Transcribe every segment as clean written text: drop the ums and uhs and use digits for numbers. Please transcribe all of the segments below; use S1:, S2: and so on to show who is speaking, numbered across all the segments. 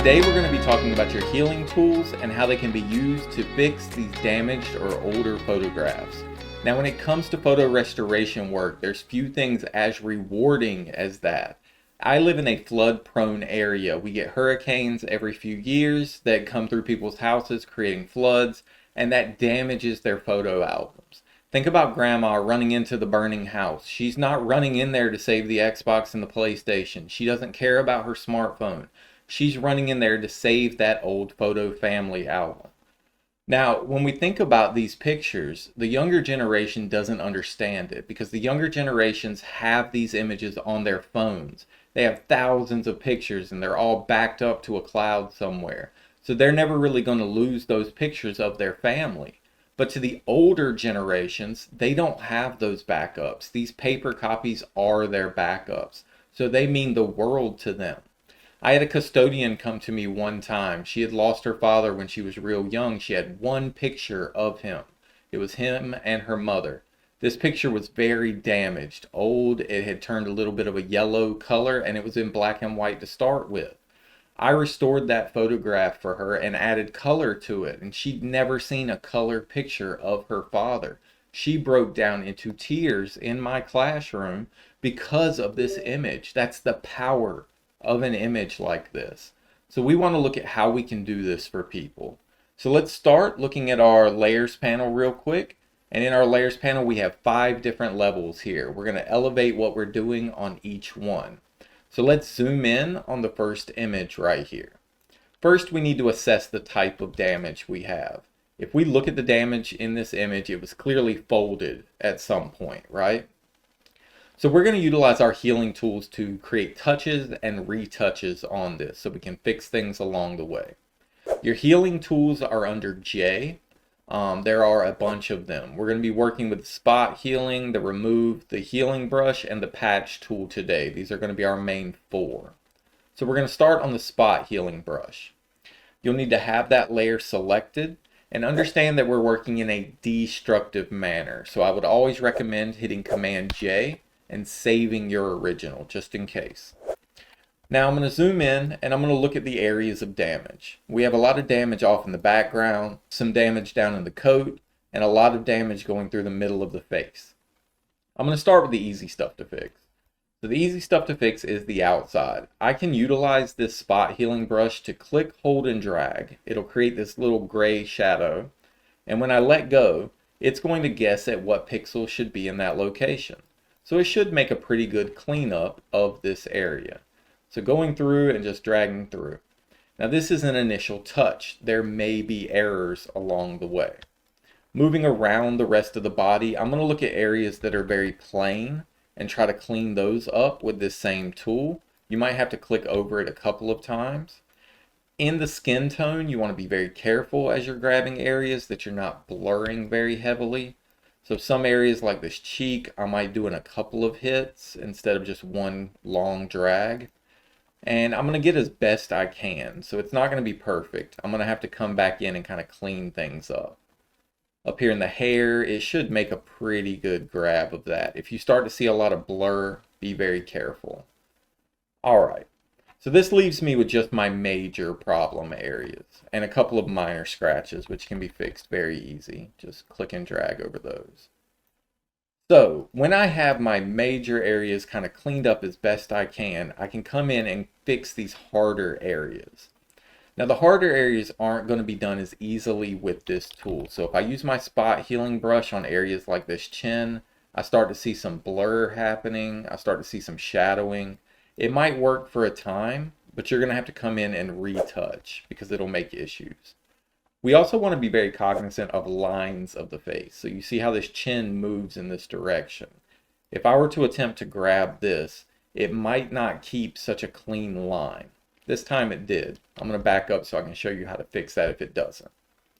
S1: Today we're going to be talking about your healing tools and how they can be used to fix these damaged or older photographs. Now when it comes to photo restoration work, there's few things as rewarding as that. I live in a flood prone area. We get hurricanes every few years that come through people's houses creating floods, and that damages their photo albums. Think about grandma running into the burning house. She's not running in there to save the Xbox and the PlayStation. She doesn't care about her smartphone. She's running in there to save that old photo family album. Now, when we think about these pictures, the younger generation doesn't understand it because the younger generations have these images on their phones. They have thousands of pictures and they're all backed up to a cloud somewhere. So they're never really going to lose those pictures of their family. But to the older generations, they don't have those backups. These paper copies are their backups. So they mean the world to them. I had a custodian come to me one time. She had lost her father when she was real young. She had one picture of him. It was him and her mother. This picture was very damaged, old. It had turned a little bit of a yellow color and it was in black and white to start with. I restored that photograph for her and added color to it, and she'd never seen a color picture of her father. She broke down into tears in my classroom because of this image. That's the power of an image like this. So we want to look at how we can do this for people. So let's start looking at our layers panel real quick. And in our layers panel, we have 5 different levels here. We're going to elevate what we're doing on each one. So let's zoom in on the first image right here. First, we need to assess the type of damage we have. If we look at the damage in this image, it was clearly folded at some point, right? So we're going to utilize our healing tools to create touches and retouches on this so we can fix things along the way. Your healing tools are under J. There are a bunch of them. We're going to be working with spot healing, the remove, the healing brush, and the patch tool today. These are going to be our main 4. So we're going to start on the spot healing brush. You'll need to have that layer selected and understand that we're working in a destructive manner. So I would always recommend hitting Command J and saving your original just in case. Now I'm going to zoom in and I'm going to look at the areas of damage. We have a lot of damage off in the background, some damage down in the coat, and a lot of damage going through the middle of the face. I'm going to start with the easy stuff to fix. So the easy stuff to fix is the outside. I can utilize this spot healing brush to click, hold, and drag. It'll create this little gray shadow. And when I let go, it's going to guess at what pixel should be in that location. So it should make a pretty good cleanup of this area. So going through and just dragging through. Now this is an initial touch. There may be errors along the way. Moving around the rest of the body, I'm going to look at areas that are very plain and try to clean those up with this same tool. You might have to click over it a couple of times. In the skin tone, you want to be very careful as you're grabbing areas that you're not blurring very heavily. So some areas like this cheek, I might do in a couple of hits instead of just one long drag. And I'm going to get as best I can. So it's not going to be perfect. I'm going to have to come back in and kind of clean things up. Up here in the hair, it should make a pretty good grab of that. If you start to see a lot of blur, be very careful. Alright, so this leaves me with just my major problem areas and a couple of minor scratches which can be fixed very easy. Just click and drag over those. So when I have my major areas kind of cleaned up as best I can come in and fix these harder areas. Now the harder areas aren't going to be done as easily with this tool. So if I use my spot healing brush on areas like this chin, I start to see some blur happening. I start to see some shadowing. It might work for a time, but you're going to have to come in and retouch because it'll make issues. We also want to be very cognizant of lines of the face. So you see how this chin moves in this direction. If I were to attempt to grab this, it might not keep such a clean line. This time it did. I'm going to back up so I can show you how to fix that if it doesn't.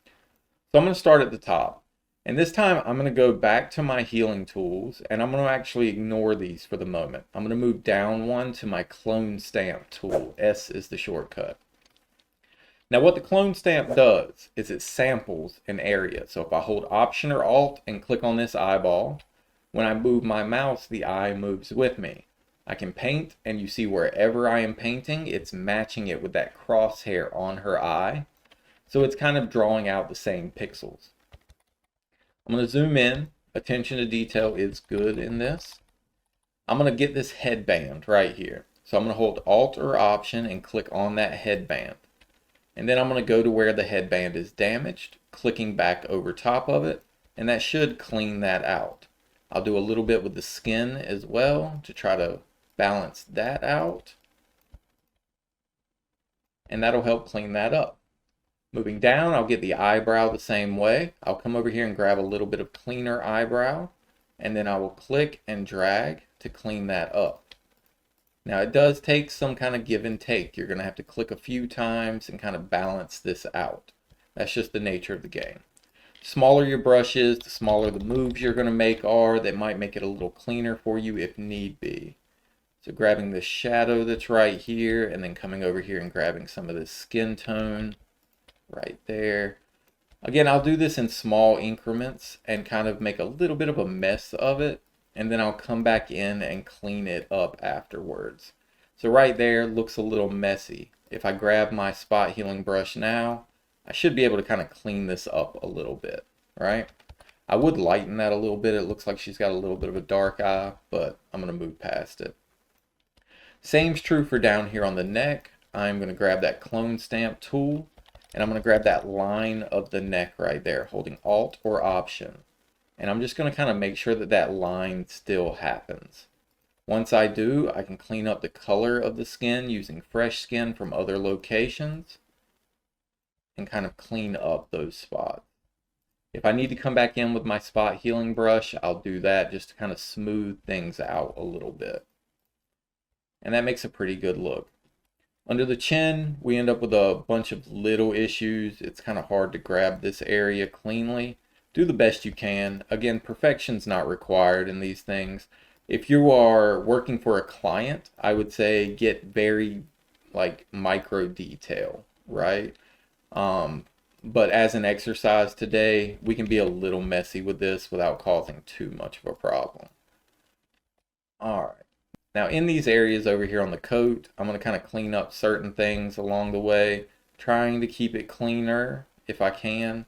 S1: So I'm going to start at the top. And this time I'm going to go back to my healing tools and I'm going to actually ignore these for the moment. I'm going to move down one to my clone stamp tool. S is the shortcut. Now what the clone stamp does is it samples an area. So if I hold Option or Alt and click on this eyeball, when I move my mouse, the eye moves with me. I can paint, and you see wherever I am painting, it's matching it with that crosshair on her eye. So it's kind of drawing out the same pixels. I'm going to zoom in. Attention to detail is good in this. I'm going to get this headband right here. So I'm going to hold Alt or Option and click on that headband. And then I'm going to go to where the headband is damaged, clicking back over top of it, and that should clean that out. I'll do a little bit with the skin as well to try to balance that out. And that'll help clean that up. Moving down, I'll get the eyebrow the same way. I'll come over here and grab a little bit of cleaner eyebrow, and then I will click and drag to clean that up. Now it does take some kind of give and take. You're going to have to click a few times and kind of balance this out. That's just the nature of the game. The smaller your brush is, the smaller the moves you're going to make are. That might make it a little cleaner for you if need be. So grabbing the shadow that's right here and then coming over here and grabbing some of this skin tone right there. Again, I'll do this in small increments and kind of make a little bit of a mess of it. And then I'll come back in and clean it up afterwards. So right there looks a little messy. If I grab my spot healing brush now, I should be able to kind of clean this up a little bit, right? I would lighten that a little bit. It looks like she's got a little bit of a dark eye, but I'm going to move past it. Same's true for down here on the neck. I'm going to grab that clone stamp tool, and I'm going to grab that line of the neck right there, holding Alt or Option. And I'm just going to kind of make sure that that line still happens. Once I do, I can clean up the color of the skin using fresh skin from other locations and kind of clean up those spots. If I need to come back in with my spot healing brush, I'll do that just to kind of smooth things out a little bit. And that makes a pretty good look. Under the chin, we end up with a bunch of little issues. It's kind of hard to grab this area cleanly. Do the best you can. Again, perfection's not required in these things. If you are working for a client, I would say get very micro detail, right? But as an exercise today, we can be a little messy with this without causing too much of a problem. All right. Now in these areas over here on the coat, I'm going to kind of clean up certain things along the way, trying to keep it cleaner if I can.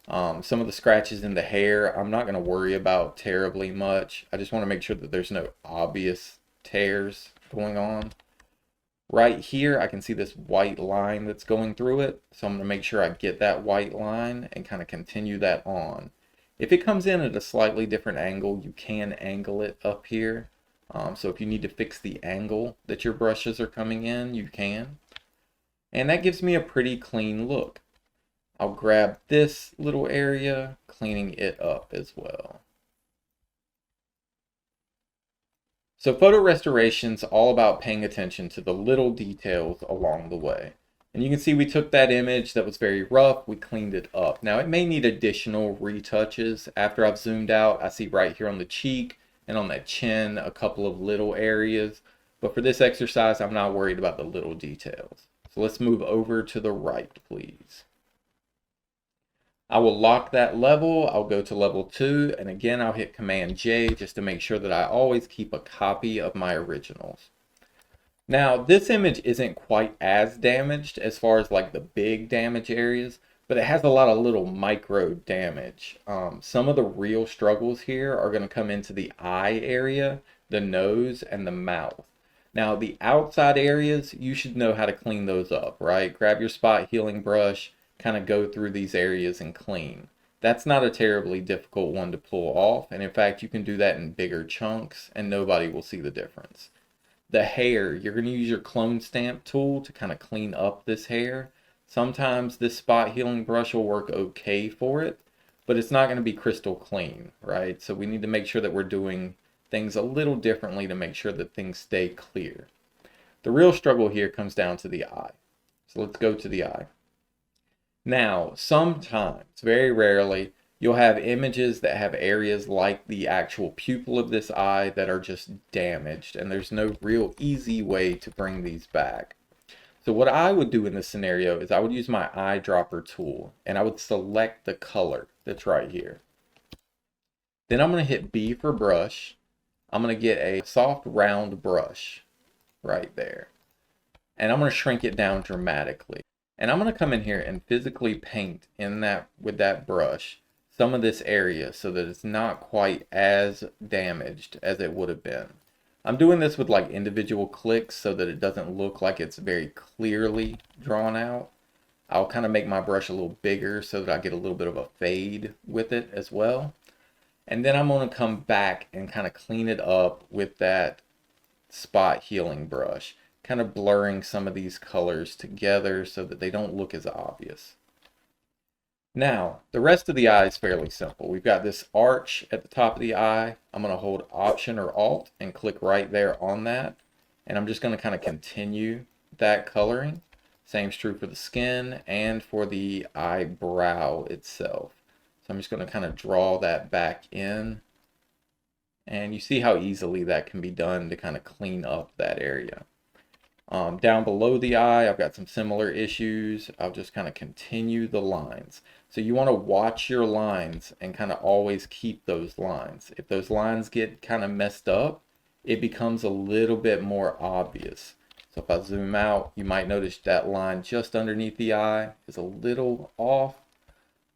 S1: Some of the scratches in the hair, I'm not going to worry about terribly much. I just want to make sure that there's no obvious tears going on. Right here, I can see this white line that's going through it. So I'm going to make sure I get that white line and kind of continue that on. If it comes in at a slightly different angle, you can angle it up here. So if you need to fix the angle that your brushes are coming in, you can. And that gives me a pretty clean look. I'll grab this little area, cleaning it up as well. So photo restoration's all about paying attention to the little details along the way. And you can see we took that image that was very rough, we cleaned it up. Now it may need additional retouches. After I've zoomed out, I see right here on the cheek and on that chin a couple of little areas. But for this exercise, I'm not worried about the little details. So let's move over to the right, please. I will lock that level. I'll go to level 2, and again I'll hit Command J just to make sure that I always keep a copy of my originals. Now this image isn't quite as damaged as far as like the big damage areas, but it has a lot of little micro damage. Some of the real struggles here are going to come into the eye area, the nose, and the mouth. Now the outside areas, you should know how to clean those up, right? Grab your spot healing brush, kind of go through these areas and clean. That's not a terribly difficult one to pull off, and in fact you can do that in bigger chunks and nobody will see the difference. The hair, you're going to use your clone stamp tool to kind of clean up this hair. Sometimes this spot healing brush will work okay for it, but it's not going to be crystal clean, right? So we need to make sure that we're doing things a little differently to make sure that things stay clear. The real struggle here comes down to the eye. So let's go to the eye. Now, sometimes, very rarely, you'll have images that have areas like the actual pupil of this eye that are just damaged, and there's no real easy way to bring these back. So what I would do in this scenario is I would use my eyedropper tool, and I would select the color that's right here. Then I'm going to hit B for brush. I'm going to get a soft round brush right there. And I'm going to shrink it down dramatically. And I'm going to come in here and physically paint in that with that brush some of this area so that it's not quite as damaged as it would have been. I'm doing this with like individual clicks so that it doesn't look like it's very clearly drawn out. I'll kind of make my brush a little bigger so that I get a little bit of a fade with it as well. And then I'm going to come back and kind of clean it up with that spot healing brush, kind of blurring some of these colors together so that they don't look as obvious. Now, the rest of the eye is fairly simple. We've got this arch at the top of the eye. I'm going to hold Option or Alt and click right there on that. And I'm just going to kind of continue that coloring. Same's true for the skin and for the eyebrow itself. So I'm just going to kind of draw that back in. And you see how easily that can be done to kind of clean up that area. Down below the eye, I've got some similar issues. I'll just kind of continue the lines. So you want to watch your lines and kind of always keep those lines. If those lines get kind of messed up, it becomes a little bit more obvious. So if I zoom out, you might notice that line just underneath the eye is a little off,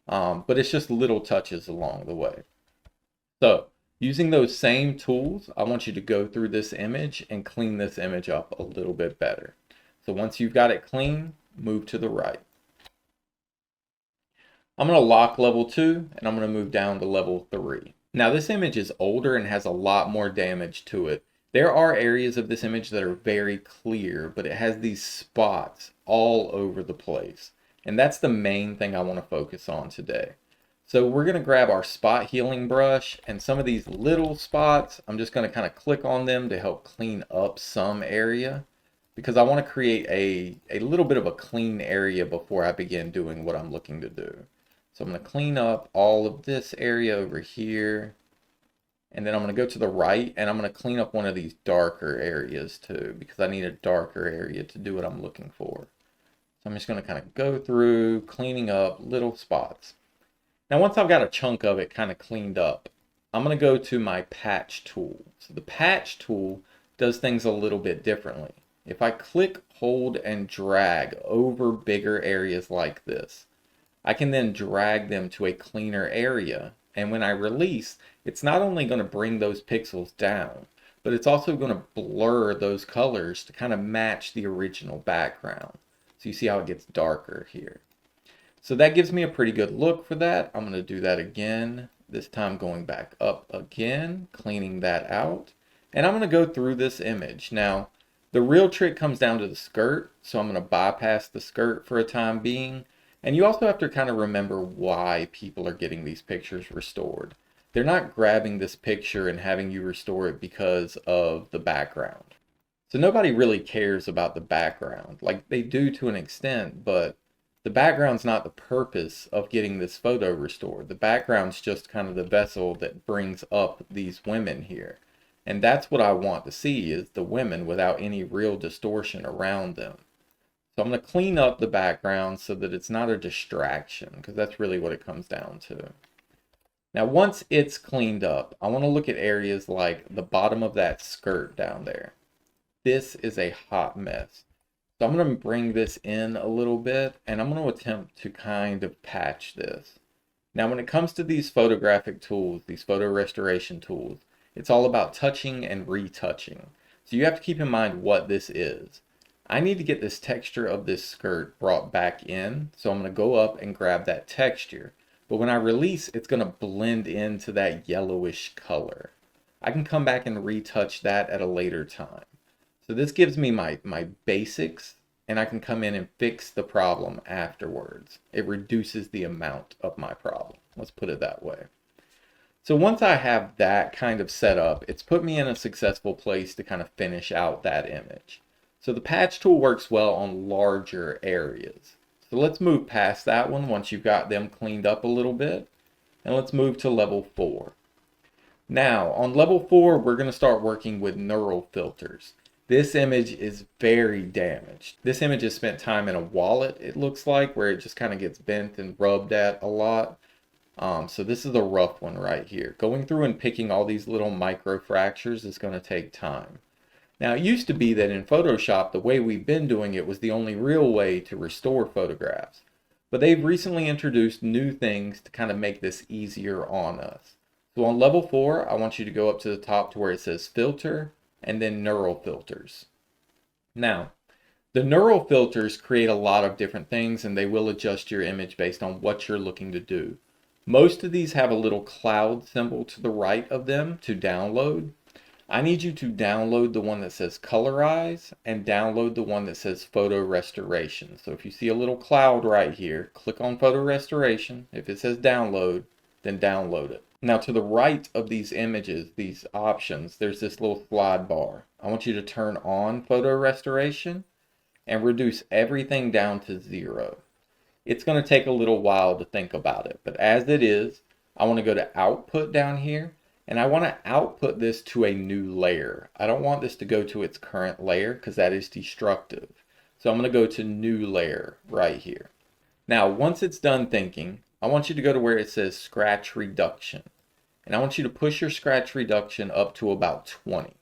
S1: but it's just little touches along the way. So using those same tools, I want you to go through this image and clean this image up a little bit better. So once you've got it clean, move to the right. I'm going to lock level 2 and I'm going to move down to level 3. Now this image is older and has a lot more damage to it. There are areas of this image that are very clear, but it has these spots all over the place. And that's the main thing I want to focus on today. So we're going to grab our spot healing brush, and some of these little spots, I'm just going to kind of click on them to help clean up some area, because I want to create a little bit of a clean area before I begin doing what I'm looking to do. So I'm going to clean up all of this area over here, and then I'm going to go to the right, and I'm going to clean up one of these darker areas too, because I need a darker area to do what I'm looking for. So I'm just going to kind of go through cleaning up little spots. Now, once I've got a chunk of it kind of cleaned up, I'm going to go to my patch tool. So the patch tool does things a little bit differently. If I click, hold, and drag over bigger areas like this, I can then drag them to a cleaner area. And when I release, it's not only going to bring those pixels down, but it's also going to blur those colors to kind of match the original background. So you see how it gets darker here. So that gives me a pretty good look for that. I'm going to do that again, this time going back up again, cleaning that out. And I'm going to go through this image. Now, the real trick comes down to the skirt, so I'm going to bypass the skirt for a time being. And you also have to kind of remember why people are getting these pictures restored. They're not grabbing this picture and having you restore it because of the background. So nobody really cares about the background. Like, they do to an extent, but the background's not the purpose of getting this photo restored. The background's just kind of the vessel that brings up these women here. And that's what I want to see, is the women without any real distortion around them. So I'm going to clean up the background so that it's not a distraction, because that's really what it comes down to. Now once it's cleaned up, I want to look at areas like the bottom of that skirt down there. This is a hot mess. So I'm going to bring this in a little bit, and I'm going to attempt to kind of patch this. Now when it comes to these photographic tools, these photo restoration tools, it's all about touching and retouching. So you have to keep in mind what this is. I need to get this texture of this skirt brought back in, so I'm going to go up and grab that texture. But when I release, it's going to blend into that yellowish color. I can come back and retouch that at a later time. So this gives me my basics, and I can come in and fix the problem afterwards. It reduces the amount of my problem. Let's put it that way. So once I have that kind of set up, it's put me in a successful place to kind of finish out that image. So the patch tool works well on larger areas. So let's move past that one once you've got them cleaned up a little bit. And let's move to level 4. Now, on level 4, we're going to start working with neural filters. This image is very damaged. This image has spent time in a wallet, it looks like, where it just kind of gets bent and rubbed at a lot. So this is a rough one right here. Going through and picking all these little micro fractures is going to take time. Now, it used to be that in Photoshop, the way we've been doing it was the only real way to restore photographs. But they've recently introduced new things to kind of make this easier on us. So on level 4, I want you to go up to the top to where it says filter and then neural filters. Now, the neural filters create a lot of different things and they will adjust your image based on what you're looking to do. Most of these have a little cloud symbol to the right of them to download. I need you to download the one that says colorize and download the one that says photo restoration. So if you see a little cloud right here, click on photo restoration. If it says download, then download it. Now to the right of these images, these options, there's this little slide bar. I want you to turn on photo restoration and reduce everything down to 0. It's going to take a little while to think about it, but as it is, I want to go to output down here. And I want to output this to a new layer. I don't want this to go to its current layer because that is destructive. So I'm going to go to new layer right here. Now, once it's done thinking, I want you to go to where it says scratch reduction. And I want you to push your scratch reduction up to about 20.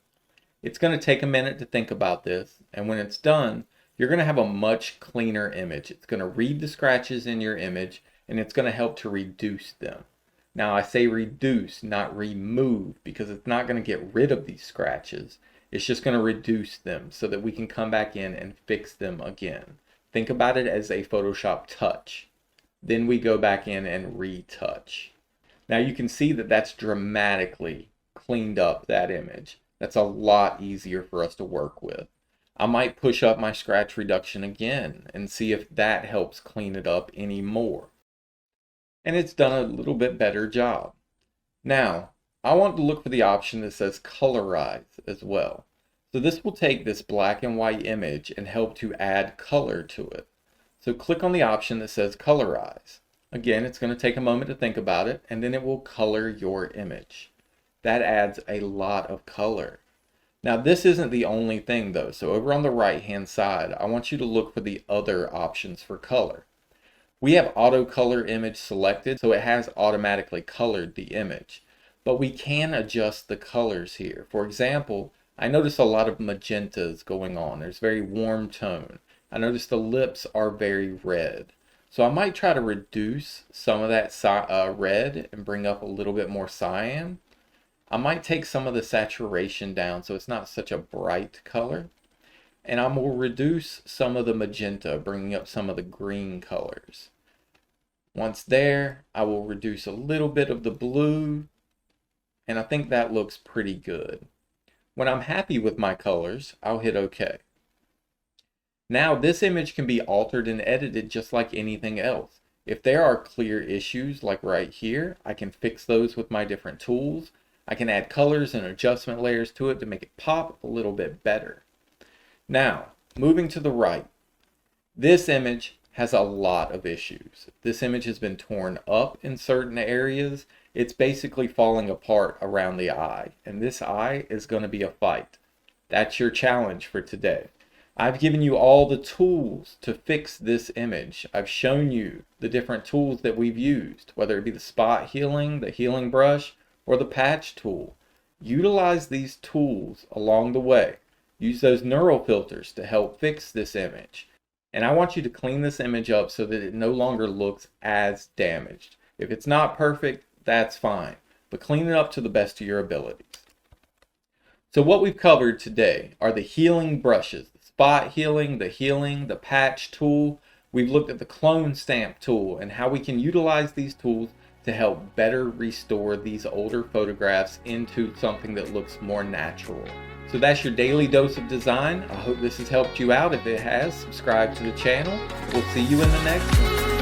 S1: It's going to take a minute to think about this. And when it's done, you're going to have a much cleaner image. It's going to read the scratches in your image and it's going to help to reduce them. Now I say reduce, not remove, because it's not going to get rid of these scratches. It's just going to reduce them so that we can come back in and fix them again. Think about it as a Photoshop touch. Then we go back in and retouch. Now you can see that that's dramatically cleaned up that image. That's a lot easier for us to work with. I might push up my scratch reduction again and see if that helps clean it up any more. And it's done a little bit better job. Now, I want to look for the option that says colorize as well. So this will take this black and white image and help to add color to it. So click on the option that says colorize. Again, it's going to take a moment to think about it, and then it will color your image. That adds a lot of color. Now this isn't the only thing though. So over on the right hand side, I want you to look for the other options for color. We have auto color image selected, so it has automatically colored the image. But we can adjust the colors here. For example, I notice a lot of magentas going on. There's very warm tone. I notice the lips are very red. So I might try to reduce some of that red and bring up a little bit more cyan. I might take some of the saturation down so it's not such a bright color. And I will reduce some of the magenta, bringing up some of the green colors. Once there, I will reduce a little bit of the blue, and I think that looks pretty good. When I'm happy with my colors, I'll hit OK. Now this image can be altered and edited just like anything else. If there are clear issues like right here, I can fix those with my different tools. I can add colors and adjustment layers to it to make it pop a little bit better. Now, moving to the right, this image has a lot of issues. This image has been torn up in certain areas. It's basically falling apart around the eye, and this eye is going to be a fight. That's your challenge for today. I've given you all the tools to fix this image. I've shown you the different tools that we've used, whether it be the spot healing, the healing brush, or the patch tool. Utilize these tools along the way. Use those neural filters to help fix this image. And I want you to clean this image up so that it no longer looks as damaged. If it's not perfect, that's fine, but clean it up to the best of your abilities. So what we've covered today are the healing brushes, the spot healing, the patch tool. We've looked at the clone stamp tool and how we can utilize these tools to help better restore these older photographs into something that looks more natural. So that's your daily dose of design. I hope this has helped you out. If it has, subscribe to the channel. We'll see you in the next one.